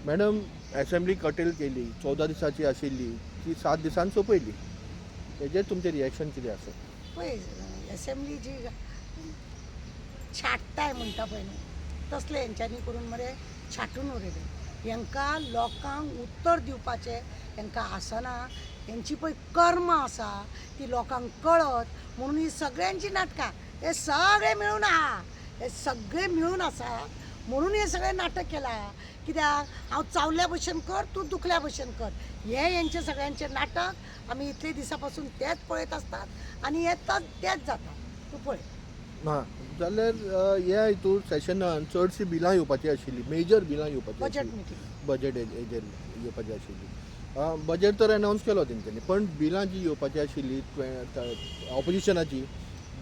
Madam assembly कटेल केली 14 दिसाची आशिल्ली ती 7 दिसान सोंपयली हेजेर तुमचें रिएक्शन कितें आसा? पळय असेंब्ली जी छाटताय म्हणटा पळय न्हू तसलें हेंच्यांनी करून मरे छाटून उडयलें. हेंकां लोकांक उत्तर दिवपाचें हेंकां आसना. हेंची पळय कर्म आसा ती लोकांक कळत म्हणून ही सगळ्यांची नाटकां हे सगळे मेळून आहा. हे सगळे मिळून आसा म्हणून हे सगळें नाटक केलां. कित्याक हांव चावल्ल्या भशेन कर तूं दुखल्या भशेन कर हें हेंचें सगळ्यांचें नाटक आमी इतले दिसा पासून तेंच पळयत आसतात आनी हें तेंच जाता. तूं पळय हां जाल्यार ह्या हितूर सेशनान चडशीं बिलां येवपाची आशिल्ली मेजर बिलां येवपाची बजट आशिल्ली. मिटींग बजट हेजेर येवपाची आशिल्ली. बजट तर अनावन्स केलो तेंच्यांनी पण बिलां जी येवपाची आशिल्ली ऑपोजिशनाची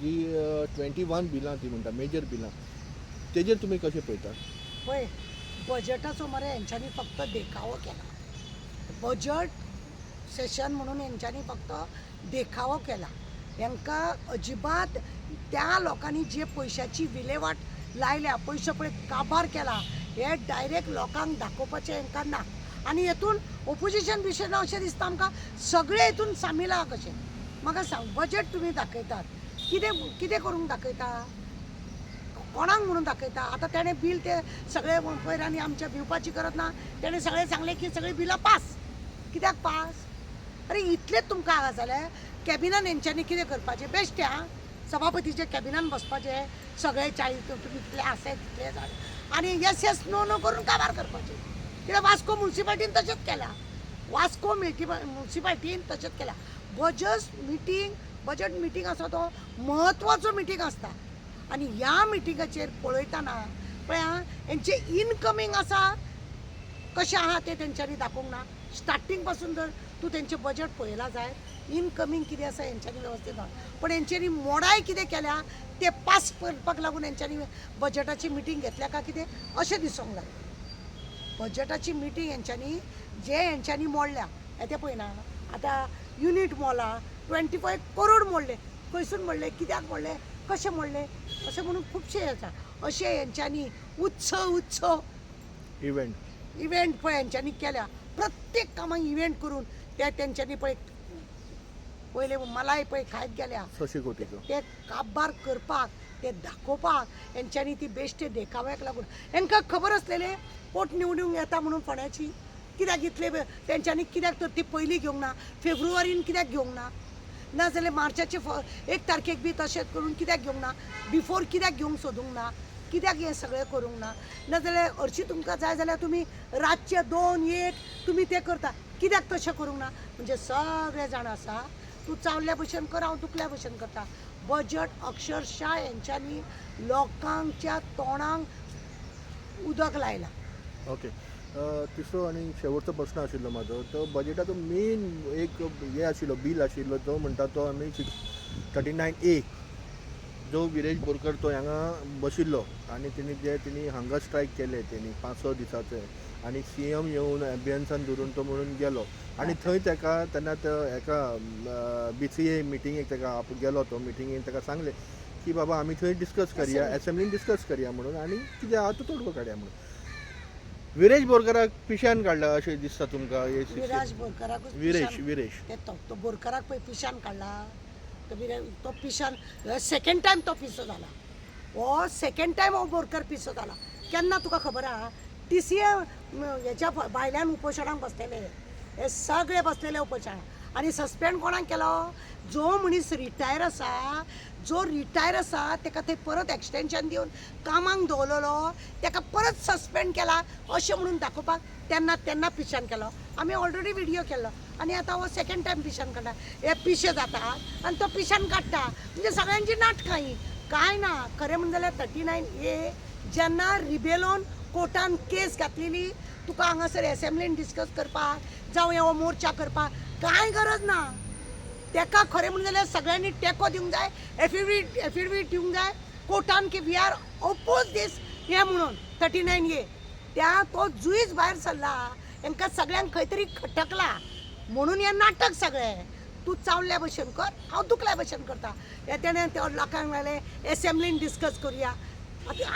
जी 21 बिलां ती म्हणटा मेजर बिलां तेजेर तुमी कशें पळयता? पळय बजटाचो मरे हेंच्यांनी फक्त देखावो केला. बजट सेशन म्हणून हेंच्यांनी फक्त देखावो केला. हेंकां अजिबात त्या लोकांनी जे पयशाची विलेवाट लायल्या पयशे पळय काबार केला हे डायरेक्ट लोकांक दाखोवपाचें हेंकां ना. आनी हेतून ओपोजिशन बिशेन अशें दिसता आमकां सगळे हेतून सामील आहा कशें. म्हाका सांग बजट तुमी दाखयतात कितें कितें करूंक दाखयता कोणाक म्हणून दाखयता. आतां तेणें बील ते सगळे पयर आनी आमच्या भिवपाची गरज ना. तेणें सगळें सांगलें की सगळीं बिलां पास. कित्याक पास? अरे इतलेंच तुमकां हांगा जाल्यार कॅबिनान हेंच्यांनी कितें करपाचें बेश्टें आं सभापतीच्या कॅबिनान बसपाचें सगळे 40 तुमी कितले आसाय तितले जाण आनी येस नो करून काबार करपाचें. कित्याक वास्को म्युन्सिपाल्टीन तशेंच केलां. वास्को म्युन्सिपाल्टीन तशेंच केलां. बजट मिटींग आसा तो म्हत्वाचो मिटींग आसता आनी ह्या मिटिंगाचेर पळयतना पळय आं हेंचें इनकमींग आसा कशें आहा तें तेंच्यांनी दाखोवंक ना. स्टार्टींग पासून जर तूं तेंचें बजट पळयलां जायत इनकमींग कितें आसा हेंच्यांनी वेवस्थीत ना. पण हेंच्यांनी मोडाय कितें केल्या तें पास करपाक लागून हेंच्यांनी बजटाची मिटींग घेतल्या काय कितें अशें दिसोंक जाय. बजटाची मिटींग हेंच्यांनी मोडल्या हें पळयना. आतां युनीट मोडला 25 करोड मोडले. खंयसून मोडले कित्याक मोडले कशें मोडले अशें म्हणून खुबशे आसा. अशें हेंच्यांनी उत्सव इव्हेंट पळय हेंच्यांनी केल्या. प्रत्येक कामाक इव्हेंट करून ते तेंच्यांनी पळय पयले मलाई पळय खायत गेल्या 600 कोटीचो ते काबार करपाक ते दाखोवपाक हेंच्यांनी ती बेश्टे देखाव्याक लागून हेंकां खबर आसलेलें पोटनिवडणूक येता म्हणून फोंड्याची कित्याक इतले तेंच्यांनी कित्याक तर ती पयलीं घेवंक ना फेब्रुवारीन कित्याक घेवंक ना नाजाल्यार मार्चाचे 1 तारखेक बी तशेंच करून कित्याक घेवंक ना बिफोर कित्याक घेवंक सोदूंक ना कित्याक हें सगळें करूंक ना नाजाल्यार हरशीं तुमकां जाय जाल्यार तुमी रातचे 2-1 तुमी तें करता कित्याक तशें करूंक ना. म्हणजे सगळे जाण आसा तूं चावल्ल्या भशेन कर हांव दुखल्या भशेन करता. बजट अक्षरशा हेंच्यांनी लोकांच्या तोंडाक उदक लायलां. ओके. तिसरो आनी शेवटचो प्रश्न आशिल्लो म्हाजो तो बजेटाचो मेन एक हे आशिल्लो बिल आशिल्लो तो म्हणटा तो आमी 39A जो विरेश बोरकर तो हांगा बशिल्लो आनी तेणी हांगा स्ट्रायक केले तेणी 5-6 दिसाचे आनी CM येवन एम्बियन्सान धरून तो म्हणून गेलो आनी थंय तेका तेन्ना एका BCA मिटिंगेक तेका गेलो तो मिटिंगेक तेका सांगलें की बाबा आमी थंय डिस्कस करया असेंब्लीन डिस्कस करया म्हणून आनी कितें आहा तो तोडगो काडया म्हणून. विरेश बोरकाराक पिश्यान काडला अशें दिसता तुमकां? विराज बोरकाराकूच विरेश तो बोरकाराक पळय पिशान काडला तो पिशान सेकंड टायम तो पिसो जाला. हो सेकंड टायम हो बोरकार पिसो जाला. केन्ना तुका खबर आहा TCA हेच्या भायल्यान उपोशणाक बसलेले हे सगळे बसलेले उपोशणाक आनी सस्पेंड कोणाक केलो जो मनीस रिटायर आसा तेका थंय परत एक्सटेंशन दिवन कामाक दवरलेलो तेका परत सस्पेंड केला अशें म्हणून दाखोवपाक तेन्ना पिशान केलो. आमी ऑलरेडी व्हिडियो केल्लो आनी आतां हो सेकंड टायम पिशान काडटा. हे पिशे जातात आनी तो पिशान काडटा म्हणजे सगळ्यांची नाटकां ही कांय ना. खरें म्हणलें जाल्यार 39A जेन्ना रिबेलोन कोर्टान केस घातलेली तुका हांगासर एसेंब्लीन डिस्कस करपाक जावं हे मोर्चा करपाक कांय गरज ना. तेका खरें म्हणलें जाल्यार सगळ्यांनी तेंको दिवंक जाय एफिडेवीट दिवंक जाय कोर्टान की वी आर ओपोज दीस हें म्हणून 39A त्या तो जुईच भायर सरला हेंकां सगळ्यांक खंय तरी खटकला म्हणून हें नाटक सगळें. तूं चावल्ल्या भशेन कर हांव दुखल्या भशेन करता. हे तेणें त्या लोकांक लागलें एसेंब्लीन डिस्कस करुया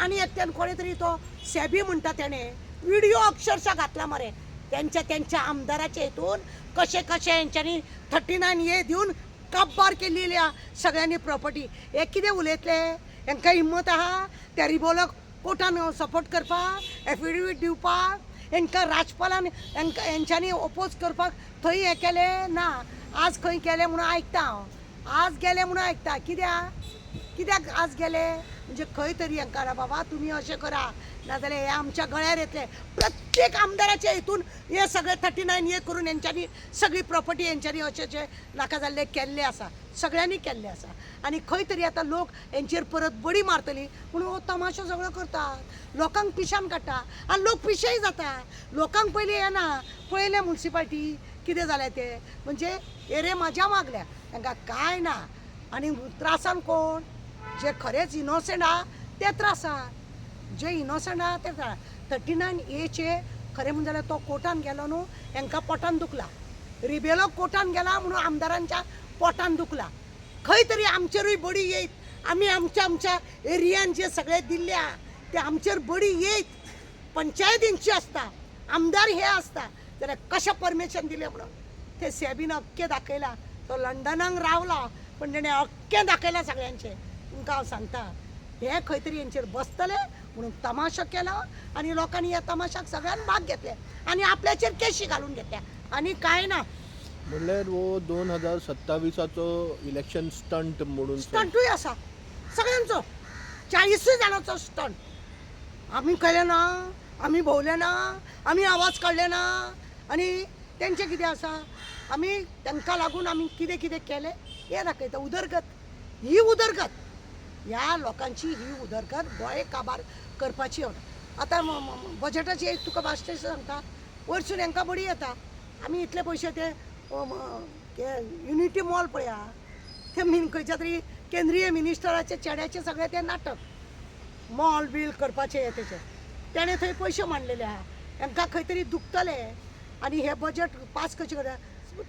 आनी एकट्यान कोणे तरी तो सेबी म्हणटा तेणें व्हिडिओ अक्षरशः घातला मरे त्यांच्या आमदाराच्या हितून कसे कसे यांच्यानी 39A दिवन कब्बार केलेली सगळ्यांनी प्रॉपर्टी. हे कितें उलयतले? हांकां हिम्मत आहा त्या रिबोलाक कोर्टान सपोर्ट करपाक, एफिडेवीट दिवपाक? हांकां राजपालान हेंच्यांनी ओपोज करपाक थंय हें केलें ना. आज खंय गेले म्हणून आयकता हांव, आज गेले म्हणून आयकता. कित्याक आज गेले? म्हणजे खंय तरी हांकां बाबा तुमी अशें करा नाजाल्यार हे आमच्या गळ्यार येतले. प्रत्येक आमदाराच्या हितून हे सगळे 39A करून हेंच्यांनी सगळी प्रॉपर्टी हेंच्यांनी अशें नाका जाल्ले केल्ले आसा, सगळ्यांनी केल्ले आसा. आनी खंय तरी आतां लोक हेंचेर परत बडी मारतली म्हणून हो तमाशो सगळो करतात, लोकांक पिशान काडटा आनी लोक पिशेय जाता. लोकांक पयलीं येना, पळयलें म्युन्सिपाल्टी कितें जालें तें. म्हणजे एरे मजा मागल्या, तांकां कांय ना. आनी त्रासान कोण? जे खरेच इनोसंट आहा ते त्रासान, जे इनोसंट आहा ते 39A खरें म्हणजे जाल्यार तो कोर्टान गेलो न्हू, हांकां पोटान दुखला. रिबेलो कोर्टान गेला म्हणून आमदारांच्या पोटान दुखला. खंय तरी आमचेरूय बडी येयत. आमी आमच्या एरियान जे सगळे दिल्ले ते आमचेर बडी येयत. पंचायतींची आसता, आमदार हे आसता जाल्यार कशें परमिशन दिलें म्हणून ते सेबीन अख्खें दाखयला. तो लंडनाक रावला पण तेणें अख्खें दाखयलां सगळ्यांचें. तुमकां हांव सांगता हे खंय तरी हेंचेर बसतले म्हणून तमाशो केलो आनी लोकांनी ह्या तमाशाक सगळ्यान भाग घेतले आनी आपल्याचेर केशी घालून घेतल्या आनी कांय ना. म्हणल्यार वो 2027चो इलेक्शन स्टंट म्हणून स्टंटूय आसा सगळ्यांचो, 40 जाणांचो स्टंट. आमी केले ना, आमी भोवले ना, आमी आवाज काडले ना. आनी तेंचें कितें आसा, आमी तांकां लागून आमी कितें कितें केलें हें दाखयता. उदरगत ही उदरगत, ह्या लोकांची ही उदरगत गोंय काबार करपाची. आतां बजेटाची एक तुका भाश्ट सांगता, वयरसून हांकां बडी येता. आमी इतले पयशे ते युनिटी मॉल पळया, ते खंयच्या तरी केंद्रीय मिनिस्टराचे चेड्याचे सगळे ते नाटक मॉल बील करपाचे हे तेचे तेणें थंय पयशे मांडलेले आहा. हांकां खंय तरी दुखतले आनी हे बजेट पास कशें करा.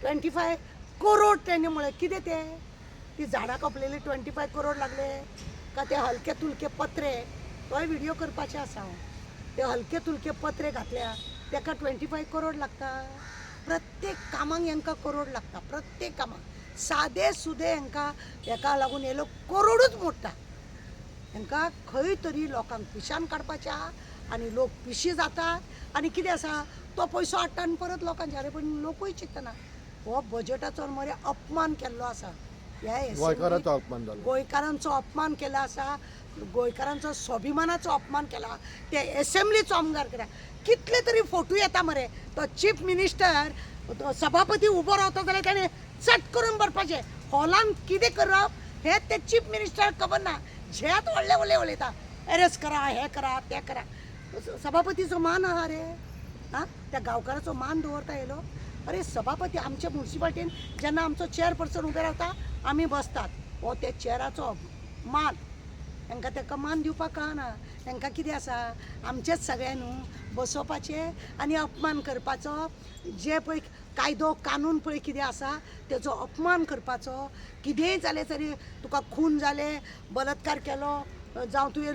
25 करोड तेणे म्हळें कितें तें? ती झाडां कापलेली 25 करोड लागले का ते हलके तुलके पत्रे? तोय व्हिडिओ करपाचे आसा हांव. ते हलके तुलके पत्रे घातल्या ताका 25 करोड लागता. प्रत्येक कामाक हांकां करोड लागता, प्रत्येक कामाक. सादे सुदे हांकां हेका लागून हे लोक करोडूच मोडटा. हांकां खंय तरी लोकांक पिशान काडपाचें आहा आनी लोक पिशी जातात. आनी कितें आसा, तो पयसो हाडटा आनी परत लोकांचे पण लोकूय चिंतना. हो बजेटाचो मरे अपमान केल्लो आसा. गोंयकारांचो अपमान जालो, गोंयकारांचो अपमान केला आसा, गोंयकारांचो स्वाभिमानाचो अपमान केला. ते एसेंब्लीचो आमदार केला. कितले तरी फोटो येता मरे, तो चीफ मिनिस्टर सभापती उबो रावता जाल्यार ताणें चट करून बरपाचें. हॉलान कितें करप हें ते चीफ मिनिस्टराक खबर ना. झेत व्हडले व्हडले उलयता, एरेस्ट करा, हें करा, तें करा. सभापतीचो मान आहा रे? आं, त्या गांवकाराचो मान दवरता येयलो? अरे सभापती आमच्या म्युन्सिपाल्टीन जेन्ना आमचो चेअरपर्सन उबे रावता आमी बसतात, हो ते चेअराचो मान. हांकां ताका मान दिवपाक कळना. हांकां कितें आसा, आमचेच सगळे न्हू बसोवपाचे आनी अपमान करपाचो. जे पळय कायदो कानून पळय कितें आसा तेजो अपमान करपाचो. कितेंय जालें तरी तुका खून जाले, बलात्कार केलो, जावं तुवें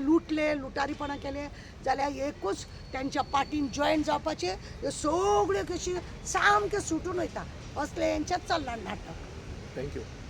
लुटारीपणां केले जाल्यार एकूच तेंच्या पार्टीन जॉयन जावपाचे. हे सगळे कशी सामके सुटून वयता. असले हेंचेच चल्लां नाटक. थँक्यू.